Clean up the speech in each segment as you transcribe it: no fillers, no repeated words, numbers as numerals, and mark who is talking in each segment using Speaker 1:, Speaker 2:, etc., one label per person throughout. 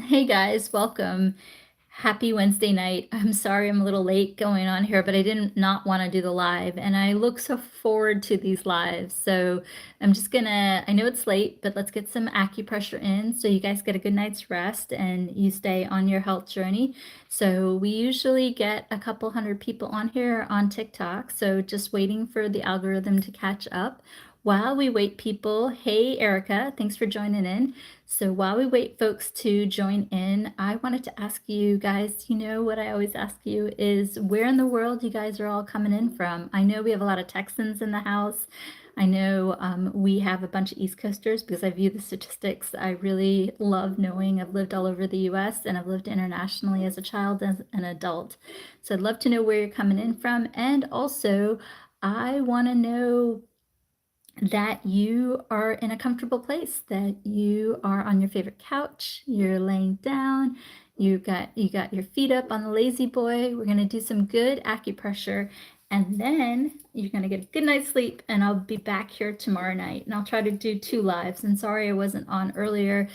Speaker 1: Hey guys, welcome. Happy Wednesday night. I'm sorry I'm a little late going on here, but I didn't not want to do the live, and I look so forward to these lives. So I'm just gonna, I know it's late, but let's get some acupressure in so you guys get a good night's rest and you stay on your health journey. So we usually get a couple hundred people on here on TikTok, so just waiting for the algorithm to catch up. While we wait people, hey Erica, thanks for joining in. So while we wait folks to join in, I wanted to ask you guys, what I always ask you is where in the world you guys are all coming in from. I know we have a lot of Texans in the house. I know we have a bunch of East Coasters because I view the statistics. I really love knowing I've lived all over the US and I've lived internationally as a child and an adult. So I'd love to know where you're coming in from. And also, I want to know that you are in a comfortable place, that you are on your favorite couch, you're laying down, you got your feet up on the lazy boy. We're going to do some good acupressure and then you're going to get a good night's sleep, and I'll be back here tomorrow night and I'll try to do 2 lives. And sorry I wasn't on earlier.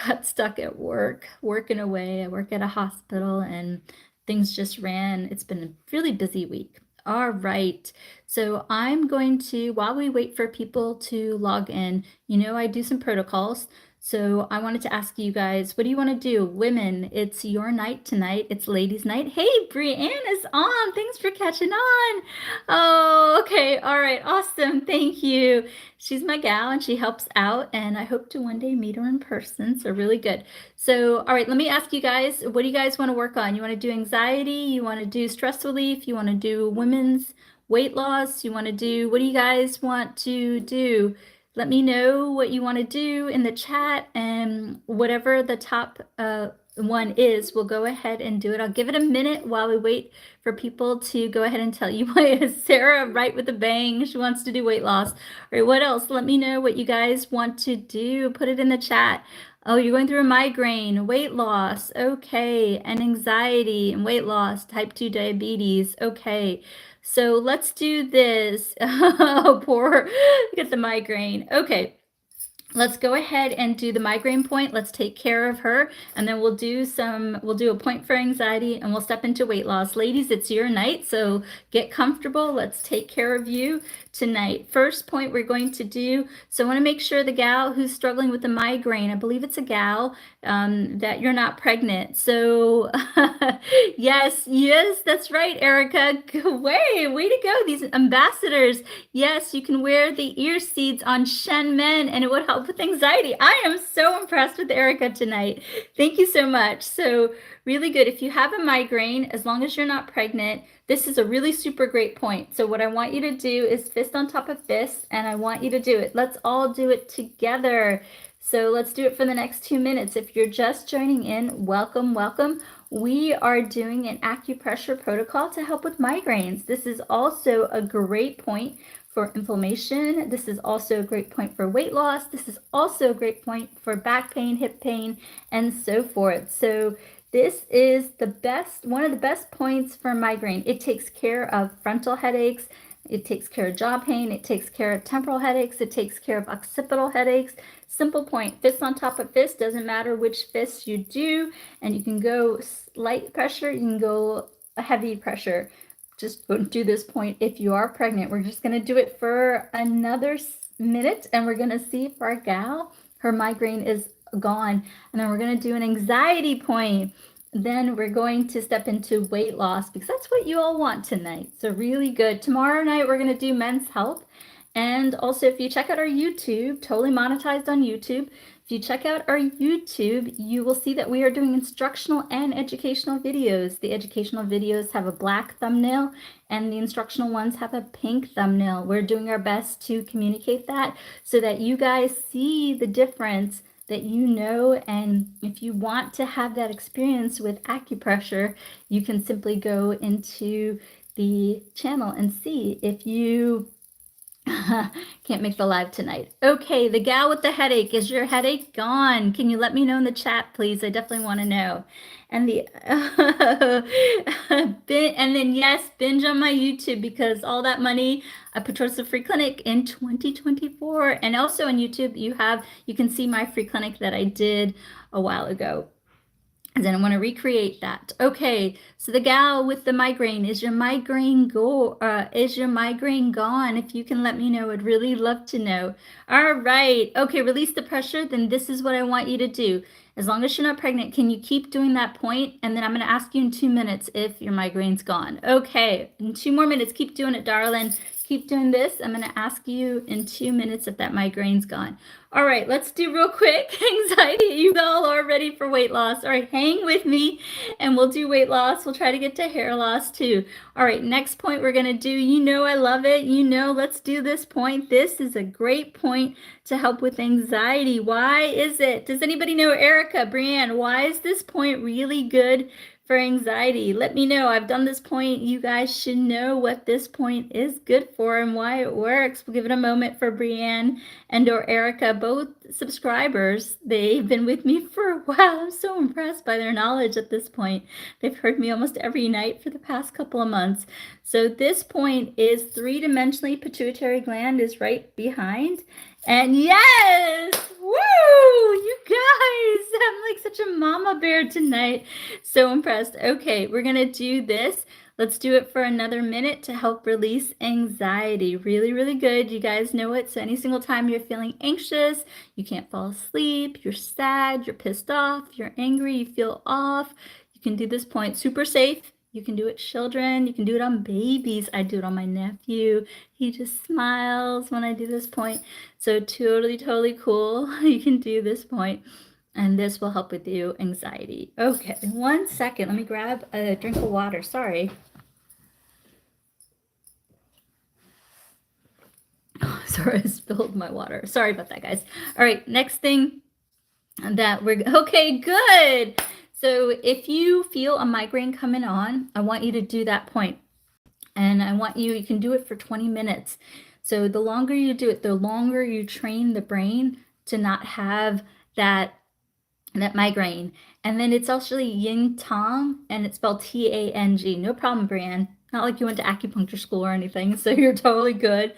Speaker 1: Got stuck at work, working away. I work at a hospital and things just ran. It's been a really busy week. All right. So I'm going to, while we wait for people to log in, I do some protocols. So I wanted to ask you guys, what do you want to do? Women, it's your night tonight. It's ladies' night. Hey, Brianne is on. Thanks for catching on. Oh, okay. All right. Awesome. Thank you. She's my gal and she helps out, and I hope to one day meet her in person. So really good. So, all right, let me ask you guys, what do you guys want to work on? You want to do anxiety? You want to do stress relief? You want to do women's weight loss? You want to do, what do you guys want to do? Let me know what you want to do in the chat, and whatever the top one is, we'll go ahead and do it. I'll give it a minute while we wait for people to go ahead and tell you. Sarah, right with a bang. She wants to do weight loss. All right, what else? Let me know what you guys want to do. Put it in the chat. Oh, you're going through a migraine, weight loss, okay, and anxiety and weight loss, type 2 diabetes, okay. So let's do this. Oh, poor, get the migraine. Okay. Let's go ahead and do the migraine point. Let's take care of her, and then we'll do a point for anxiety, and we'll step into weight loss. Ladies, it's your night, so get comfortable. Let's take care of you tonight. First point we're going to do, so I want to make sure the gal who's struggling with the migraine, I believe it's a gal, that you're not pregnant. So yes, that's right, Erica. Way to go. These ambassadors. Yes, you can wear the ear seeds on Shen Men and it would help with anxiety. I am so impressed with Erica tonight. Thank you so much. So really good. If you have a migraine, as long as you're not pregnant, this is a really super great point. So what I want you to do is fist on top of fist, and I want you to do it. Let's all do it together. So let's do it for the next 2 minutes. If you're just joining in, welcome, welcome. We are doing an acupressure protocol to help with migraines. This is also a great point for inflammation. This is also a great point for weight loss. This is also a great point for back pain, hip pain, and so forth. So this is one of the best points for migraine. It takes care of frontal headaches. It takes care of jaw pain. It takes care of temporal headaches. It takes care of occipital headaches. Simple point, fist on top of fist, doesn't matter which fist you do, and you can go light pressure, you can go heavy pressure. Just do this point if you are pregnant. We're just gonna do it for another minute, and we're gonna see if our gal, her migraine is gone, and then we're gonna do an anxiety point. Then we're going to step into weight loss because that's what you all want tonight. So really good. Tomorrow night we're going to do men's health. And also, if you check out our YouTube, totally monetized on YouTube, if you check out our YouTube, you will see that we are doing instructional and educational videos. The educational videos have a black thumbnail and the instructional ones have a pink thumbnail. We're doing our best to communicate that so that you guys see the difference, that and if you want to have that experience with acupressure, you can simply go into the channel and see if you can't make the live tonight. Okay, the gal with the headache, is your headache gone? Can you let me know in the chat, please? I definitely want to know. And and then yes, binge on my YouTube, because all that money I put towards the free clinic in 2024. And also on YouTube, you can see my free clinic that I did a while ago. then I want to recreate that. Okay, so the gal with the migraine, is your migraine is your migraine gone? If you can let me know, I'd really love to know. All right, okay, release the pressure. Then this is what I want you to do. As long as you're not pregnant, can you keep doing that point? And then I'm going to ask you in 2 minutes if your migraine's gone. Okay, in 2 more minutes, keep doing it, darling. Keep doing this. I'm going to ask you in 2 minutes if that migraine's gone. All right, let's do real quick anxiety. You all are ready for weight loss. All right, hang with me and we'll do weight loss. We'll try to get to hair loss too. All right, next point we're going to do, you know I love it. You know, let's do this point. This is a great point to help with anxiety. Why is it? Does anybody know, Erica, Brianne, why is this point really good for anxiety? Let me know. I've done this point. You guys should know what this point is good for and why it works. We'll give it a moment for Brianne and or Erica, both subscribers. They've been with me for a while. I'm so impressed by their knowledge at this point. They've heard me almost every night for the past couple of months. So this point is three-dimensionally pituitary gland is right behind. And yes, woo, you guys, I'm like such a mama bear tonight. So impressed. Okay, we're gonna do this. Let's do it for another minute to help release anxiety. Really, really good. You guys know it. So any single time you're feeling anxious, you can't fall asleep, you're sad, you're pissed off, you're angry, you feel off, you can do this point. Super safe. You can do it, children. You can do it on babies. I do it on my nephew. He just smiles when I do this point. So totally, totally cool. You can do this point. And this will help with you anxiety. Okay, 1 second. Let me grab a drink of water. Sorry. Oh, sorry, I spilled my water. Sorry about that, guys. All right, next thing that we're, okay, good. So if you feel a migraine coming on, I want you to do that point. And I want you can do it for 20 minutes. So the longer you do it, the longer you train the brain to not have that migraine. And then it's actually yin tang, and it's spelled T-A-N-G. No problem, Brianne. Not like you went to acupuncture school or anything, so you're totally good.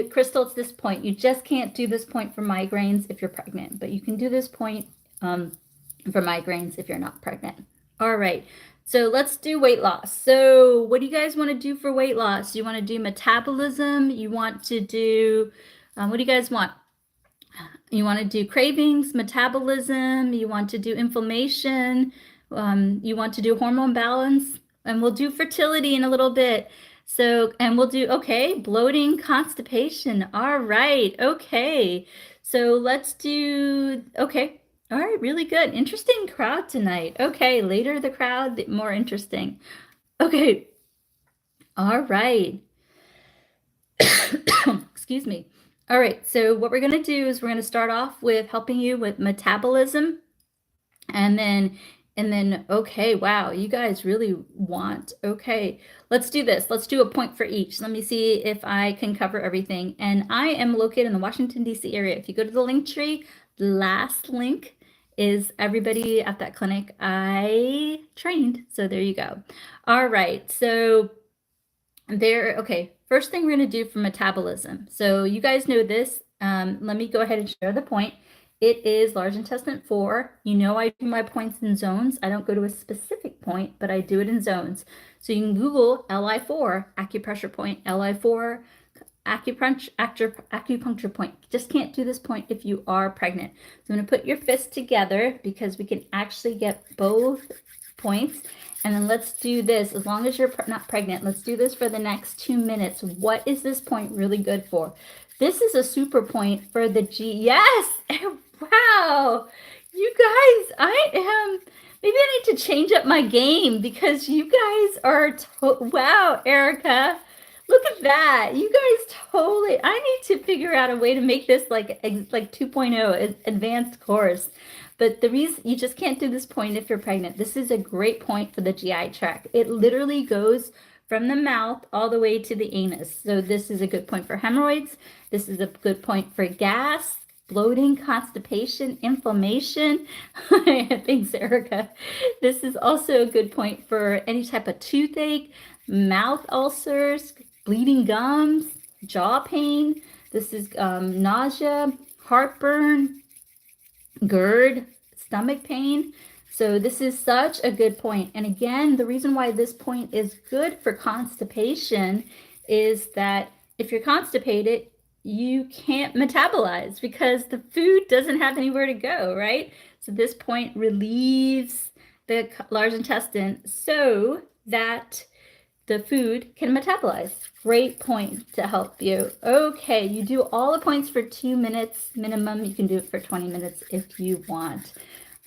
Speaker 1: Crystal, it's this point. You just can't do this point for migraines if you're pregnant, but you can do this point for migraines if you're not pregnant. All right, so let's do weight loss. So what do you guys want to do for weight loss? You want to do metabolism? You want to do, what do you guys want? You want to do cravings, metabolism, you want to do inflammation, you want to do hormone balance, and we'll do fertility in a little bit. So, and we'll do, okay, bloating, constipation. All right, okay. So let's do, okay. All right, really good. Interesting crowd tonight. Okay, later the crowd, the more interesting. Okay. All right. Excuse me. All right, so what we're going to do is we're going to start off with helping you with metabolism. And then, okay, wow, you guys really want, okay, let's do this. Let's do a point for each. Let me see if I can cover everything. And I am located in the Washington, D.C. area. If you go to the link tree, the last link is everybody at that clinic I trained. So there you go. All right, so there, okay, first thing we're going to do for metabolism. So you guys know this. Let me go ahead and share the point. It is large intestine 4. You know I do my points in zones. I don't go to a specific point, but I do it in zones. So you can Google LI4, acupressure point, LI4, acupuncture point. Just can't do this point if you are pregnant. So I'm going to put your fists together because we can actually get both points. And then let's do this. As long as you're not pregnant, let's do this for the next 2 minutes. What is this point really good for? This is a super point for the G. Yes! Wow! You guys, maybe I need to change up my game because you guys are, wow, Erica. Look at that. You guys totally, I need to figure out a way to make this like 2.0 advanced course. But the reason you just can't do this point if you're pregnant. This is a great point for the GI tract. It literally goes from the mouth all the way to the anus. So this is a good point for hemorrhoids. This is a good point for gas, bloating, constipation, inflammation. Thanks, Erica. This is also a good point for any type of toothache, mouth ulcers, bleeding gums, jaw pain. This is nausea, heartburn, GERD, stomach pain. So this is such a good point. And again, the reason why this point is good for constipation is that if you're constipated, you can't metabolize because the food doesn't have anywhere to go, right? So this point relieves the large intestine so that the food can metabolize. Great point to help you. Okay, you do all the points for 2 minutes minimum. You can do it for 20 minutes if you want.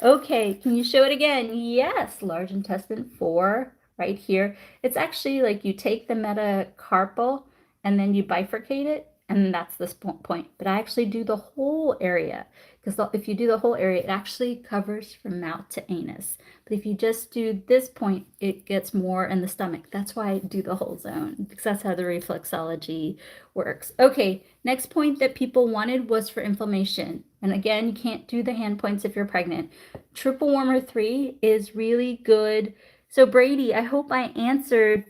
Speaker 1: Okay, can you show it again? Yes, large intestine 4 right here. It's actually like you take the metacarpal and then you bifurcate it, and that's this point. But I actually do the whole area because if you do the whole area, it actually covers from mouth to anus. But if you just do this point, it gets more in the stomach. That's why I do the whole zone, because that's how the reflexology works. Okay, next point that people wanted was for inflammation. And again, you can't do the hand points if you're pregnant. Triple warmer 3 is really good. So Brady, I hope I answered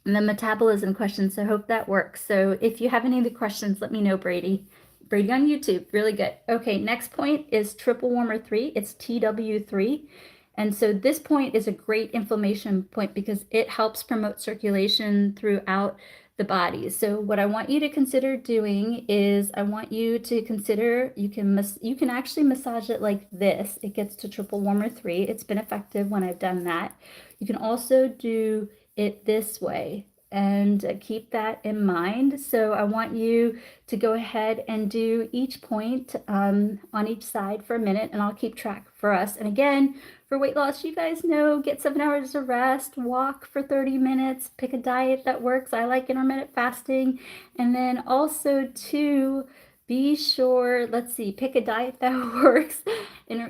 Speaker 1: the metabolism questions. So I hope that works. So if you have any of the questions, let me know, Brady. Brady on YouTube, really good. Okay, next point is triple warmer 3. It's TW3. And so this point is a great inflammation point because it helps promote circulation throughout the body. So what I want you to consider doing is I want you to consider you can actually massage it like this. It gets to triple warmer 3. It's been effective when I've done that. You can also do it this way and keep that in mind. So I want you to go ahead and do each point on each side for a minute, and I'll keep track for us. And again, for weight loss, you guys know, get 7 hours of rest, walk for 30 minutes, pick a diet that works. I like intermittent fasting. And then also to be sure, let's see, pick a diet that works.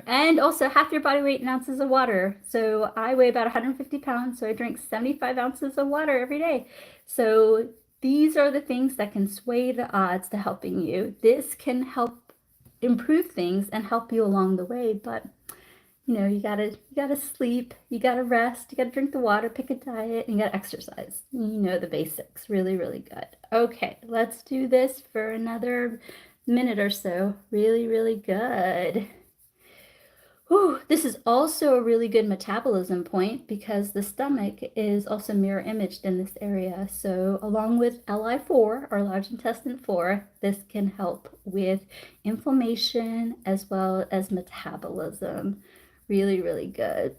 Speaker 1: And also half your body weight in ounces of water. So I weigh about 150 pounds, so I drink 75 ounces of water every day. So these are the things that can sway the odds to helping you. This can help improve things and help you along the way, but you know, you gotta sleep, you gotta rest, you gotta drink the water, pick a diet, and you gotta exercise. You know the basics. Really, really good. Okay, let's do this for another minute or so. Really, really good. Whew, this is also a really good metabolism point because the stomach is also mirror imaged in this area. So along with LI4, or large intestine 4, this can help with inflammation as well as metabolism. Really, really good.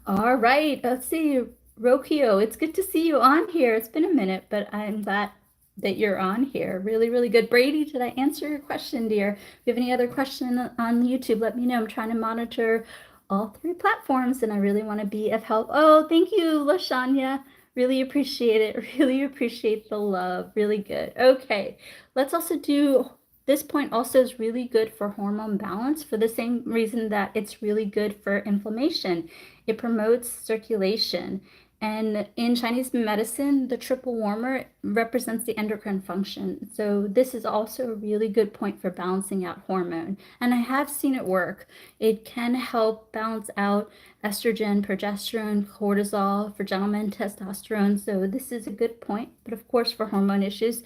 Speaker 1: All right, let's see. Rokio, it's good to see you on here. It's been a minute, but I'm glad that you're on here. Really, really good. Brady, did I answer your question, dear? If you have any other question on YouTube, let me know. I'm trying to monitor all 3 platforms, and I really want to be of help. Oh, thank you, LaShanya. Really appreciate it. Really appreciate the love. Really good. Okay, let's also do this point also is really good for hormone balance for the same reason that it's really good for inflammation. It promotes circulation. And in Chinese medicine, the triple warmer represents the endocrine function. So this is also a really good point for balancing out hormone. And I have seen it work. It can help balance out estrogen, progesterone, cortisol, for gentlemen, testosterone. So this is a good point. But of course, for hormone issues,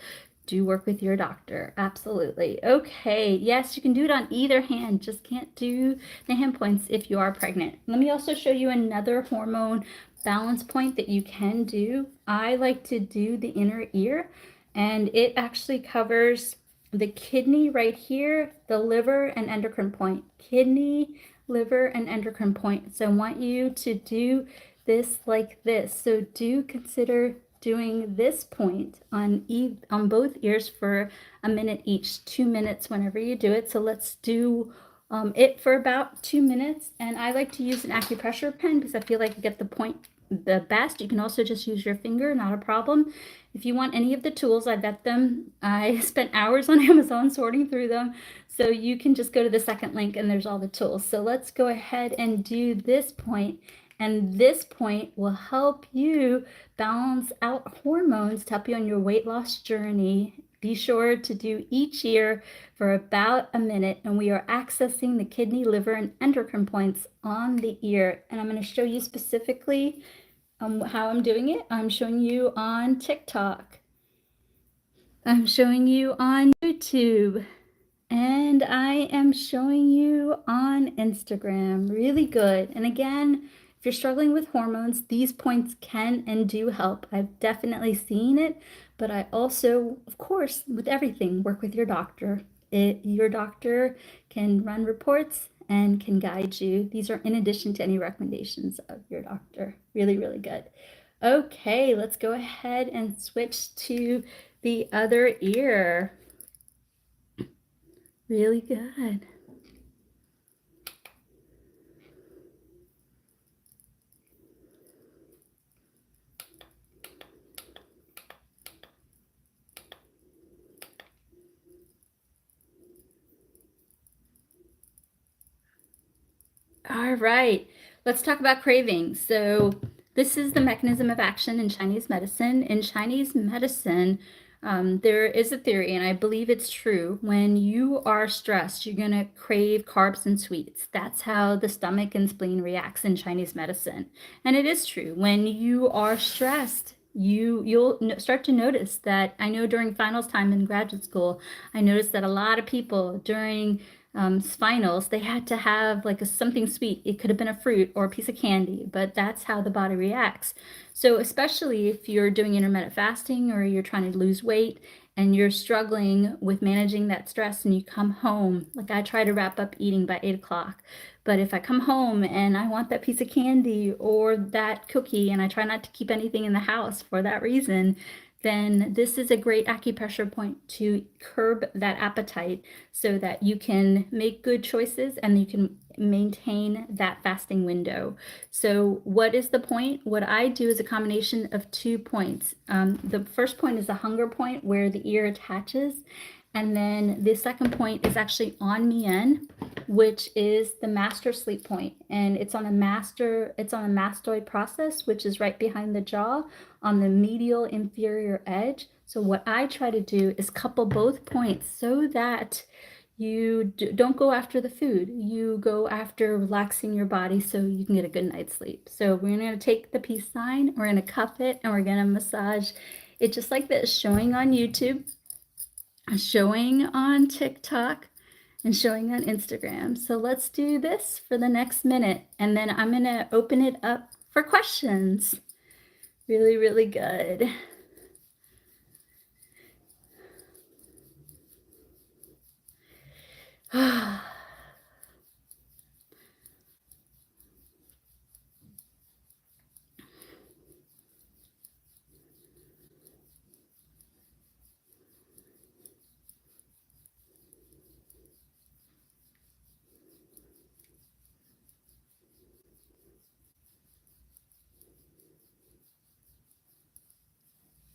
Speaker 1: do work with your doctor. Absolutely. Okay. Yes, you can do it on either hand. Just can't do the hand points if you are pregnant. Let me also show you another hormone balance point that you can do. I like to do the inner ear, and it actually covers the kidney right here, the liver and endocrine point. Kidney, liver, and endocrine point. So I want you to do this like this. So do consider doing this point on both ears for a minute each, 2 minutes whenever you do it. So let's do it for about 2 minutes. And I like to use an acupressure pen because I feel like I get the point the best. You can also just use your finger, not a problem. If you want any of the tools, I vet them. I spent hours on Amazon sorting through them. So you can just go to the second link and there's all the tools. So let's go ahead and do this point. And this point will help you balance out hormones to help you on your weight loss journey. Be sure to do each ear for about a minute, and we are accessing the kidney, liver, and endocrine points on the ear. And I'm going to show you specifically how I'm doing it. I'm showing you on TikTok. I'm showing you on YouTube. And I am showing you on Instagram. Really good. And again, if you're struggling with hormones, these points can and do help. I've definitely seen it, but I also, of course, with everything, work with your doctor. Your doctor can run reports and can guide you. These are in addition to any recommendations of your doctor. Really, really good. Okay, let's go ahead and switch to the other ear. Really good. All right, let's talk about cravings. So, this is the mechanism of action in Chinese medicine. In Chinese medicine, there is a theory, and I believe it's true. When you are stressed, you're going to crave carbs and sweets. That's how the stomach and spleen reacts in Chinese medicine. And it is true. When you are stressed, you'll start to notice that. I know during finals time in graduate school, I noticed that a lot of people during finals, they had to have like something sweet. It could have been a fruit or a piece of candy, but that's how the body reacts. So especially if you're doing intermittent fasting or you're trying to lose weight and you're struggling with managing that stress and you come home, like I try to wrap up eating by 8 o'clock. But if I come home and I want that piece of candy or that cookie and I try not to keep anything in the house for that reason, then this is a great acupressure point to curb that appetite so that you can make good choices and you can maintain that fasting window. So what is the point? What I do is a combination of 2 points. The first point is a hunger point where the ear attaches. And then the second point is actually on Mien, which is the master sleep point. And it's on a mastoid process, which is right behind the jaw on the medial inferior edge. So what I try to do is couple both points so that you don't go after the food. You go after relaxing your body so you can get a good night's sleep. So we're going to take the peace sign, we're going to cup it, and we're going to massage it just like this, showing on YouTube, showing on TikTok, and showing on Instagram. So let's do this for the next minute, and then I'm going to open it up for questions. Really, really good.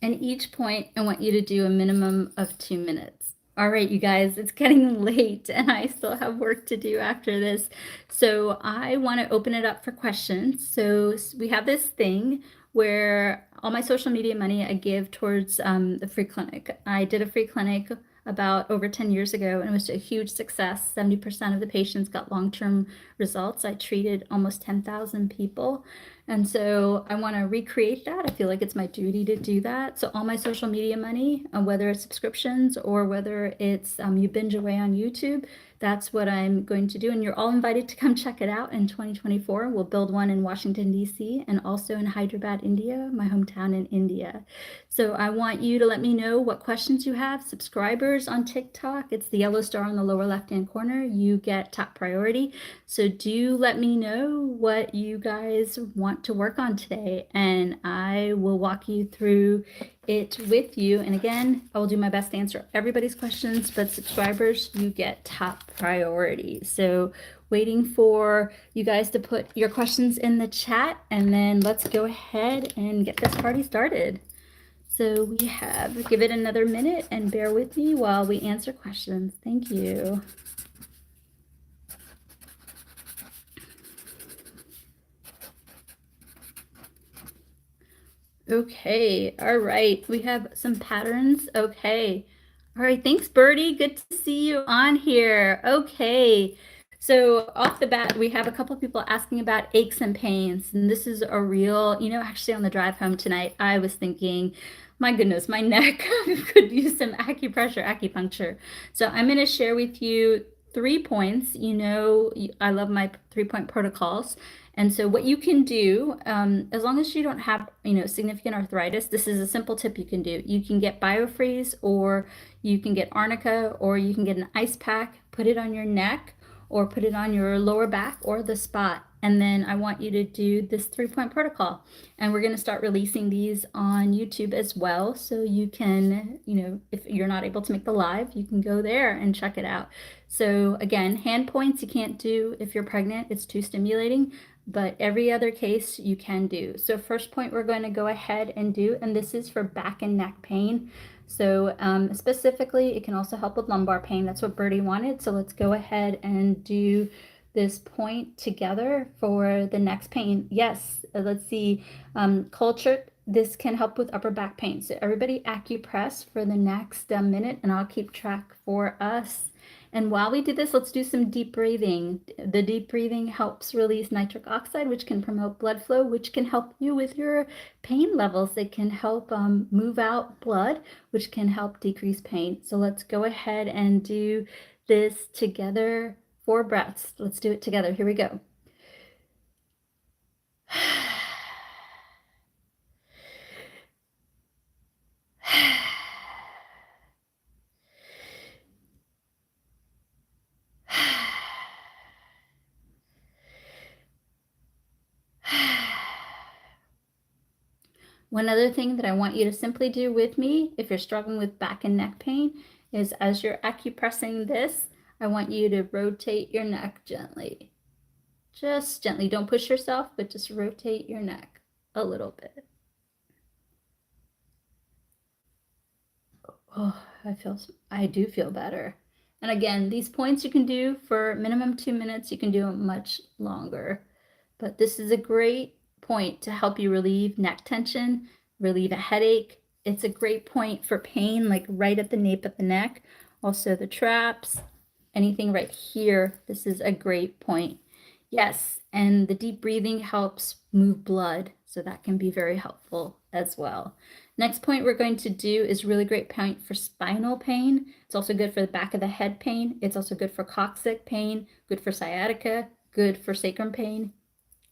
Speaker 1: And each point, I want you to do a minimum of 2 minutes. All right, you guys, it's getting late and I still have work to do after this. So I want to open it up for questions. So we have this thing where all my social media money I give towards the free clinic. I did a free clinic about over 10 years ago and it was a huge success. 70% of the patients got long-term results. I treated almost 10,000 people. And so I want to recreate that. I feel like it's my duty to do that. So all my social media money, whether it's subscriptions or whether it's you binge away on YouTube, that's what I'm going to do. And you're all invited to come check it out in 2024. We'll build one in Washington, D.C. and also in Hyderabad, India, my hometown in India. So I want you to let me know what questions you have. Subscribers on TikTok, it's the yellow star on the lower left-hand corner. You get top priority. So do let me know what you guys want to work on today, and I will walk you through it with you. And again, I will do my best to answer everybody's questions, but subscribers, you get top priority. So waiting for you guys to put your questions in the chat, and then let's go ahead and get this party started. So we have, give it another minute and bear with me while we answer questions. Thank you. Okay, all right. We have some patterns. Okay. All right, thanks, Birdie. Good to see you on here. Okay. So off the bat, we have a couple people asking about aches and pains. And this is a real, actually on the drive home tonight, I was thinking, My goodness, my neck could use some acupressure, acupuncture. So I'm going to share with you 3 points. You know, I love my 3-point protocols. And so what you can do, as long as you don't have, significant arthritis, this is a simple tip you can do. You can get BioFreeze, or you can get arnica, or you can get an ice pack, put it on your neck, or put it on your lower back or the spot. And then I want you to do this 3-point protocol. And we're going to start releasing these on YouTube as well. So you can, if you're not able to make the live, you can go there and check it out. So again, hand points you can't do if you're pregnant. It's too stimulating. But every other case you can do. So first point we're going to go ahead and do, and this is for back and neck pain. So specifically, it can also help with lumbar pain. That's what Birdie wanted. So let's go ahead and do this point together for the next pain. Yes, let's see. Culture, this can help with upper back pain. So everybody acupress for the next minute, and I'll keep track for us. And while we do this, let's do some deep breathing. The deep breathing helps release nitric oxide, which can promote blood flow, which can help you with your pain levels. It can help move out blood, which can help decrease pain. So let's go ahead and do this together. 4 breaths. Let's do it together. Here we go. One other thing that I want you to simply do with me, if you're struggling with back and neck pain, is as you're acupressing this, I want you to rotate your neck gently. Just gently. Don't push yourself, but just rotate your neck a little bit. Oh, I do feel better. And again, these points you can do for minimum 2 minutes. You can do them much longer. But this is a great point to help you relieve neck tension, relieve a headache. It's a great point for pain, like right at the nape of the neck. Also the traps, anything right here. This is a great point. Yes, and the deep breathing helps move blood, so that can be very helpful as well. Next point we're going to do is really great point for spinal pain. It's also good for the back of the head pain. It's also good for coccyx pain, good for sciatica, good for sacrum pain,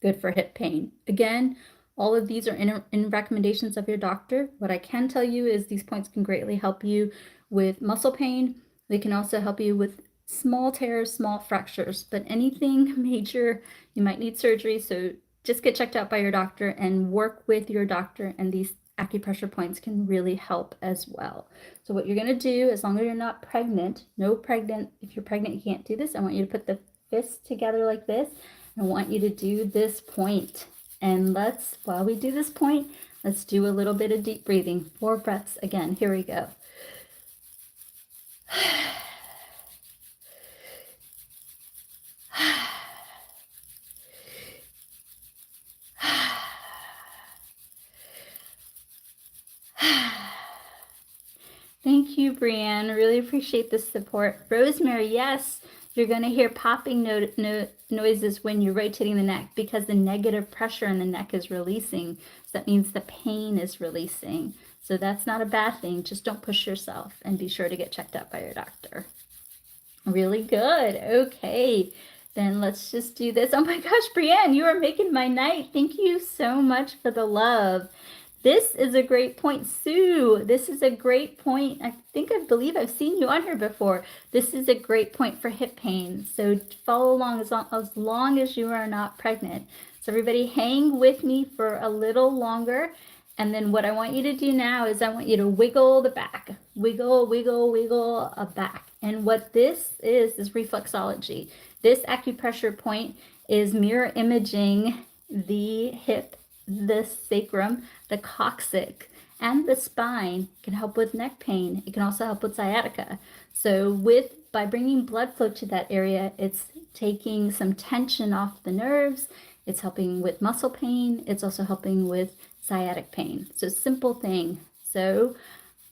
Speaker 1: good for hip pain. Again, all of these are in recommendations of your doctor. What I can tell you is these points can greatly help you with muscle pain. They can also help you with small tears, small fractures, but anything major, you might need surgery. So just get checked out by your doctor and work with your doctor, and these acupressure points can really help as well. So what you're going to do, as long as you're not pregnant, if you're pregnant, you can't do this. I want you to put the fists together like this. I want you to do this point. And while we do this point, let's do a little bit of deep breathing. 4 breaths again. Here we go. Thank you, Brianne. Really appreciate the support. Rosemary, yes, you're going to hear popping noises when you're rotating the neck because the negative pressure in the neck is releasing. So that means the pain is releasing. So that's not a bad thing. Just don't push yourself, and be sure to get checked out by your doctor. Really good. Okay, then let's just do this. Oh my gosh, Brianne, you are making my night. Thank you so much for the love. This is a great point, Sue. This is a great point. I believe I've seen you on here before. This is a great point for hip pain. So follow along as long as you are not pregnant. So everybody hang with me for a little longer. And then what I want you to do now is I want you to wiggle the back. Wiggle, wiggle, wiggle a back. And what this is reflexology. This acupressure point is mirror imaging the hip, the sacrum, the coccyx, and the spine. It can help with neck pain. It can also help with sciatica. So by bringing blood flow to that area, it's taking some tension off the nerves. It's helping with muscle pain. It's also helping with sciatic pain. So simple thing. So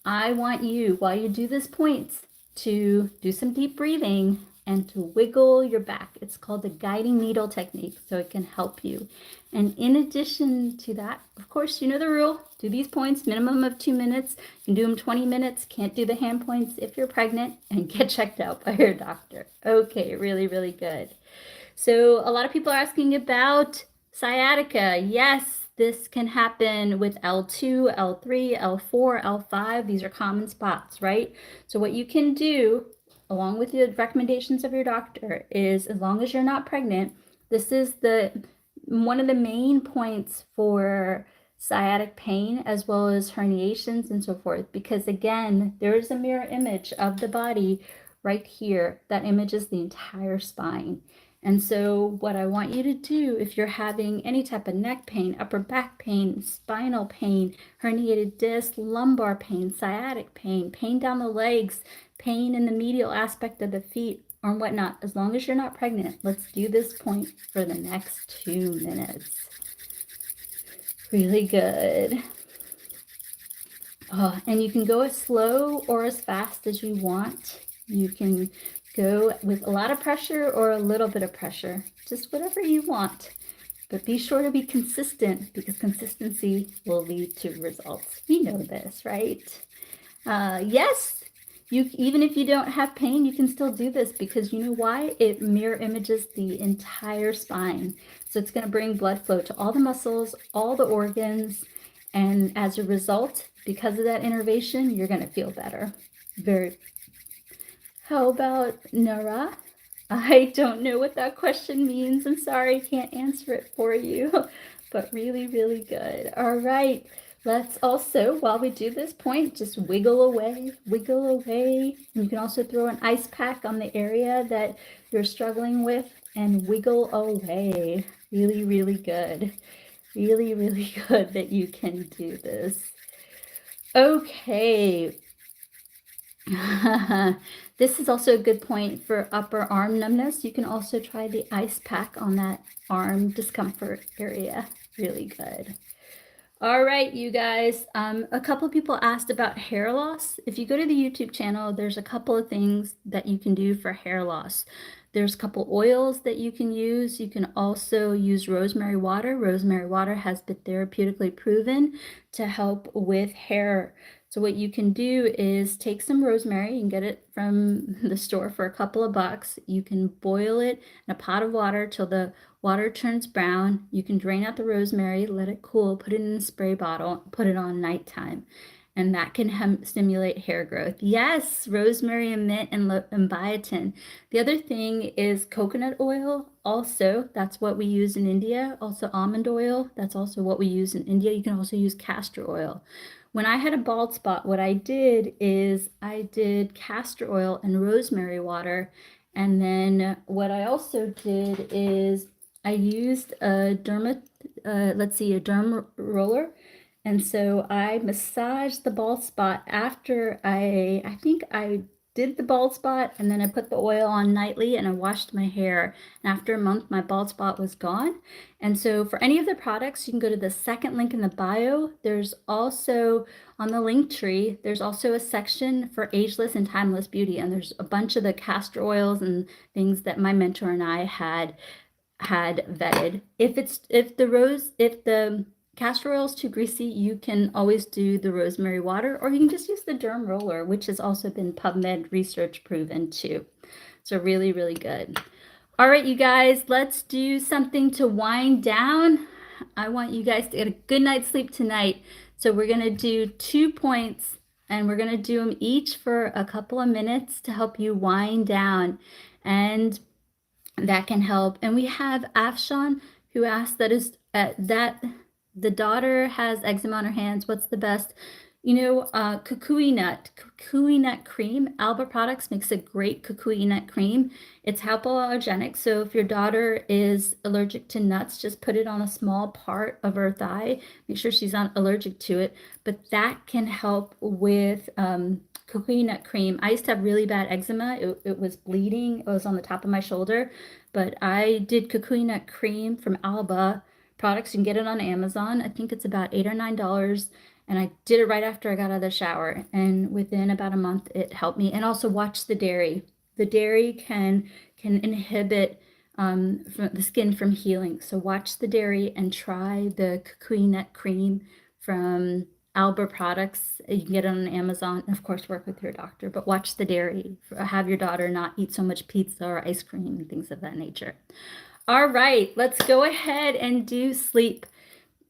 Speaker 1: I want you, while you do this point, to do some deep breathing and to wiggle your back. It's called the guiding needle technique, so it can help you. And in addition to that, of course, you know the rule. Do these points, minimum of 2 minutes. You can do them 20 minutes. Can't do the hand points if you're pregnant, and get checked out by your doctor. Okay, really, really good. So a lot of people are asking about sciatica. Yes, this can happen with L2, L3, L4, L5. These are common spots, right? So what you can do, along with the recommendations of your doctor, is as long as you're not pregnant, this is one of the main points for sciatic pain as well as herniations and so forth, because again, there is a mirror image of the body right here. That image is the entire spine. And so what I want you to do, if you're having any type of neck pain, upper back pain, spinal pain, herniated disc, lumbar pain, sciatic pain, pain down the legs, pain in the medial aspect of the feet, or whatnot, as long as you're not pregnant, let's do this point for the next 2 minutes. Really good. Oh, and you can go as slow or as fast as you want. You can go with a lot of pressure or a little bit of pressure, just whatever you want. But be sure to be consistent, because consistency will lead to results. We know this, right? Yes, even if you don't have pain, you can still do this, because you know why? It mirror images the entire spine. So it's going to bring blood flow to all the muscles, all the organs, and as a result, because of that innervation, you're going to feel better. How about Nara? I don't know what that question means. I'm sorry, I can't answer it for you, but really, really good. All right, let's also, while we do this point, just wiggle away, wiggle away. You can also throw an ice pack on the area that you're struggling with and wiggle away. Really, really good. Really, really good that you can do this. Okay. This is also a good point for upper arm numbness. You can also try the ice pack on that arm discomfort area. Really good. All right, you guys. A couple of people asked about hair loss. If you go to the YouTube channel, there's a couple of things that you can do for hair loss. There's a couple oils that you can use. You can also use rosemary water. Rosemary water has been therapeutically proven to help with hair. So what you can do is take some rosemary. You can get it from the store for a couple of bucks. You can boil it in a pot of water till the water turns brown. You can drain out the rosemary, let it cool, put it in a spray bottle, put it on nighttime, and that can stimulate hair growth. Yes, rosemary and mint and biotin. The other thing is coconut oil. Also, that's what we use in India. Also almond oil. That's also what we use in India. You can also use castor oil. When I had a bald spot, what I did is I did castor oil and rosemary water. And then what I also did is I used a derm roller. And so I massaged the bald spot after I think I did the bald spot, and then I put the oil on nightly and I washed my hair. And after a month, my bald spot was gone. And so for any of the products, you can go to the second link in the bio. There's also on the link tree, there's also a section for ageless and timeless beauty. And there's a bunch of the castor oils and things that my mentor and I had vetted. If the castor oil is too greasy, you can always do the rosemary water, or you can just use the derm roller, which has also been PubMed research proven too. So really, really good. All right, you guys, let's do something to wind down. I want you guys to get a good night's sleep tonight. So we're going to do 2 points, and we're going to do them each for a couple of minutes to help you wind down. And that can help. And we have Afshan, who asked that the daughter has eczema on her hands. What's the best? Kukui nut cream. Alba Products makes a great kukui nut cream. It's hypoallergenic, so if your daughter is allergic to nuts, just put it on a small part of her thigh. Make sure she's not allergic to it. But that can help with kukui nut cream. I used to have really bad eczema. It was bleeding. It was on the top of my shoulder. But I did kukui nut cream from Alba Products. You can get it on Amazon. I think it's about $8 or $9. And I did it right after I got out of the shower. And within about a month, it helped me. And also watch the dairy. The dairy can inhibit from the skin from healing. So watch the dairy and try the kukui nut cream from Alba Products. You can get it on Amazon. And of course, work with your doctor, but watch the dairy. Have your daughter not eat so much pizza or ice cream and things of that nature. All right, let's go ahead and do sleep.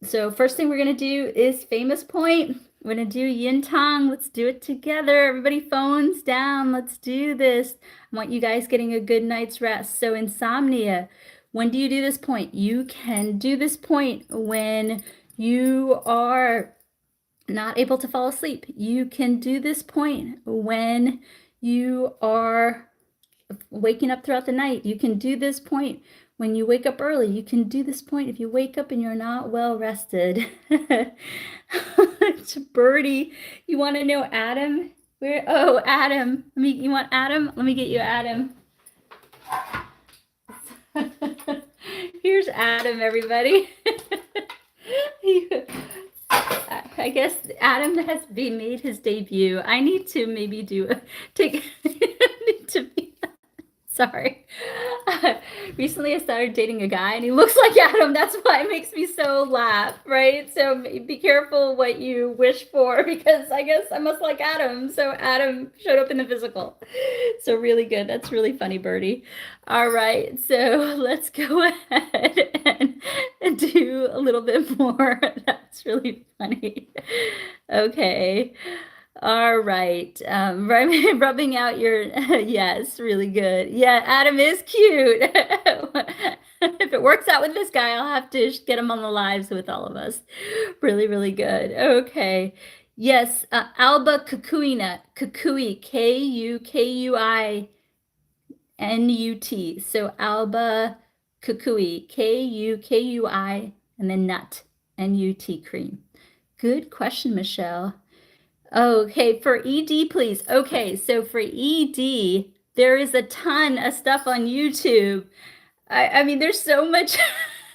Speaker 1: So first thing we're going to do is famous point. We're going to do yin tang. Let's do it together. Everybody phones down. Let's do this. I want you guys getting a good night's rest. So insomnia, when do you do this point? You can do this point when you are not able to fall asleep. You can do this point when you are waking up throughout the night. You can do this point when you wake up early. You can do this point if you wake up and you're not well rested. It's Birdie. You want to know Adam? Where? Oh, Adam. You want Adam? Let me get you Adam. Here's Adam, everybody. I guess Adam has made his debut. I need to maybe sorry. Recently I started dating a guy and he looks like Adam. That's why it makes me so laugh, right? So be careful what you wish for, because I guess I must like Adam. So Adam showed up in the physical. So really good. That's really funny, Birdie. All right. So let's go ahead and do a little bit more. That's really funny. Okay. All right. Rubbing out your, yes, really good. Yeah, Adam is cute. If it works out with this guy, I'll have to get him on the lives with all of us. Really, really good. Okay. Yes, Alba Kukuinut. Kukui, Kukuinut. So Alba Kukui, Kukui, and then nut, Nut cream. Good question, Michelle. Okay, for ED, please. Okay, so for ED, there is a ton of stuff on YouTube. I mean, there's so much.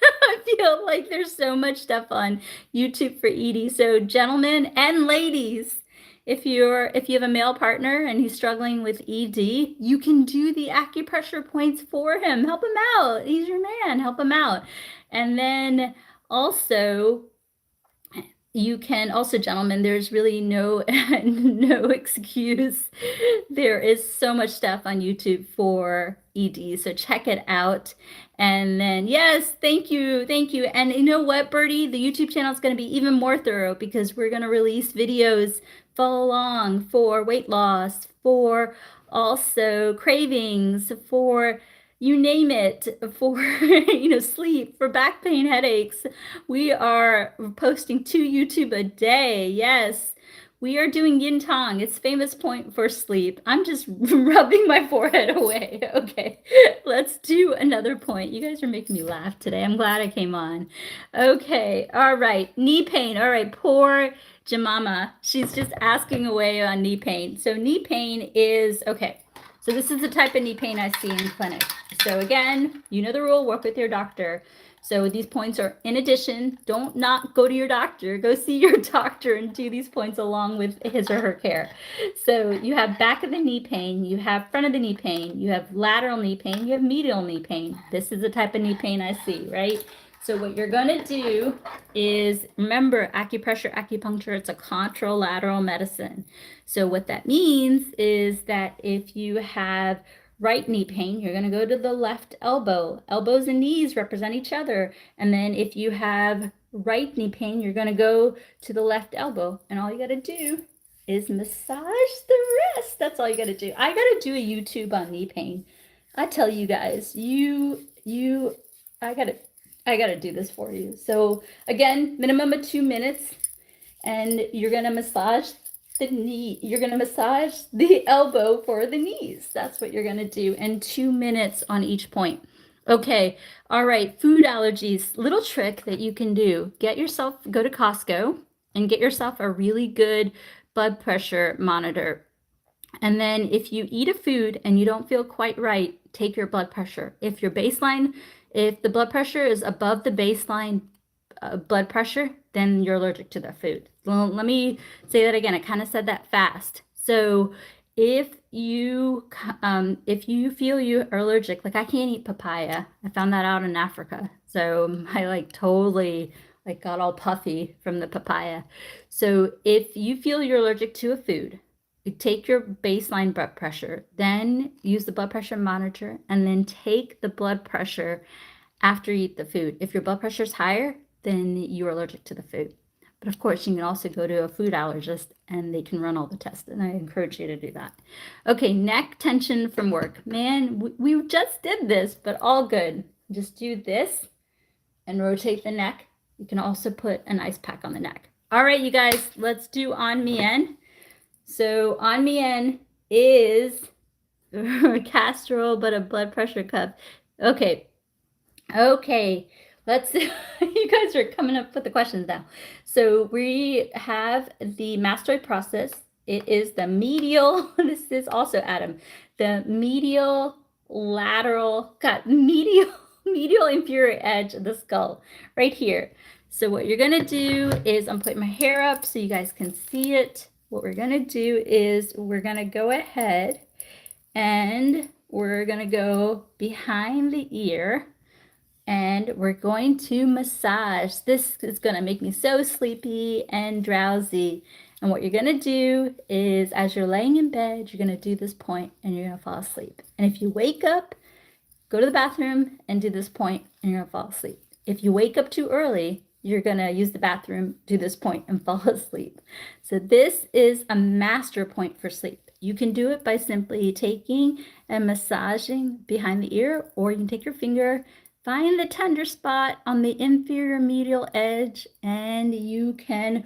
Speaker 1: I feel like there's so much stuff on YouTube for ED. So gentlemen and ladies, if you have a male partner and he's struggling with ED, you can do the acupressure points for him. Help him out. He's your man. Help him out. And then also, you can also, gentlemen, there's really no excuse. There is so much stuff on YouTube for ED, so check it out. And then, yes, thank you. And you know what, Birdie? The YouTube channel is going to be even more thorough because we're going to release videos follow along for weight loss, for also cravings, for you name it, for sleep, for back pain, headaches. We are posting 2 YouTube a day. Yes, we are doing yin tang. It's famous point for sleep. I'm just rubbing my forehead away. Okay, let's do another point. You guys are making me laugh today. I'm glad I came on. Okay, all right, knee pain. All right, poor Jemama. She's just asking away on knee pain. So knee pain is, okay, so this is the type of knee pain I see in clinic. So again, you know the rule, work with your doctor. So these points are in addition. Don't not go to your doctor. Go see your doctor and do these points along with his or her care. So you have back of the knee pain, you have front of the knee pain, you have lateral knee pain, you have medial knee pain. This is the type of knee pain I see, right? So what you're going to do is, remember, acupressure, acupuncture, it's a contralateral medicine. So what that means is that if you have right knee pain, you're going to go to the left elbow. Elbows and knees represent each other. And then if you have right knee pain, you're going to go to the left elbow. And all you got to do is massage the wrist. That's all you got to do. I got to do a YouTube on knee pain. I tell you guys, I got to do this for you. So again, minimum of 2 minutes, and you're going to massage the knee. You're going to massage the elbow for the knees. That's what you're going to do, and 2 minutes on each point. Okay. All right. Food allergies. Little trick that you can do. Go to Costco and get yourself a really good blood pressure monitor. And then if you eat a food and you don't feel quite right, take your blood pressure. If the blood pressure is above the baseline blood pressure, then you're allergic to that food. Well, let me say that again. I kind of said that fast. So If you feel you are allergic, like I can't eat papaya. I found that out in Africa. So I like totally like got all puffy from the papaya. So if you feel you're allergic to a food, you take your baseline blood pressure, then use the blood pressure monitor, and then take the blood pressure after you eat the food. If your blood pressure is higher, then you're allergic to the food. But of course, you can also go to a food allergist and they can run all the tests. And I encourage you to do that. Okay, neck tension from work. Man, we just did this, but all good. Just do this and rotate the neck. You can also put an ice pack on the neck. All right, you guys, let's do on mien. So on mien is casserole, but a blood pressure cup. Okay, Okay, let's, you guys are coming up with the questions now. So we have the mastoid process. It is the medial, this is also Adam, the medial lateral, medial inferior edge of the skull, right here. So what you're gonna do is, I'm putting my hair up so you guys can see it. What we're gonna do is we're gonna go ahead and we're gonna go behind the ear and we're going to massage. This is going to make me so sleepy and drowsy. And what you're going to do is, as you're laying in bed, you're going to do this point and you're going to fall asleep. And if you wake up, go to the bathroom and do this point and you're going to fall asleep. If you wake up too early, you're going to use the bathroom, do this point and fall asleep. So this is a master point for sleep. You can do it by simply taking and massaging behind the ear, or you can take your finger, find the tender spot on the inferior medial edge, and you can,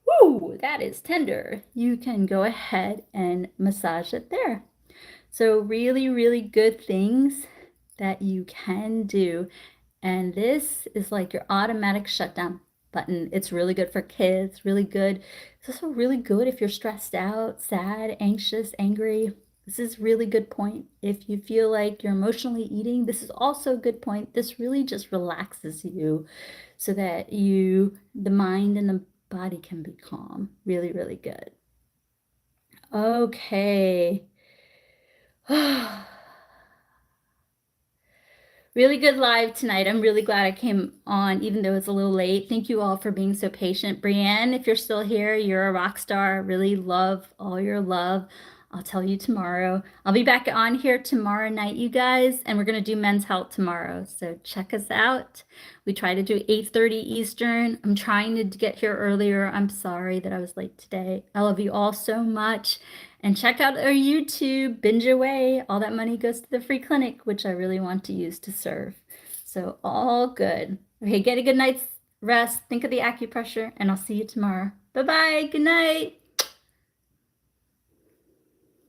Speaker 1: whoo, that is tender. You can go ahead and massage it there. So really, really good things that you can do. And this is like your automatic shutdown button. It's really good for kids, really good. It's also really good if you're stressed out, sad, anxious, angry. This is really good point. If you feel like you're emotionally eating, this is also a good point. This really just relaxes you so that the mind and the body can be calm. Really, really good. Okay. Really good live tonight. I'm really glad I came on, even though it's a little late. Thank you all for being so patient. Brienne, if you're still here, you're a rock star. Really love all your love. I'll tell you tomorrow. I'll be back on here tomorrow night, you guys, and we're going to do men's health tomorrow. So check us out. We try to do 8:30 Eastern. I'm trying to get here earlier. I'm sorry that I was late today. I love you all so much. And check out our YouTube, binge away. All that money goes to the free clinic, which I really want to use to serve. So all good. Okay, get a good night's rest. Think of the acupressure, and I'll see you tomorrow. Bye-bye. Good night.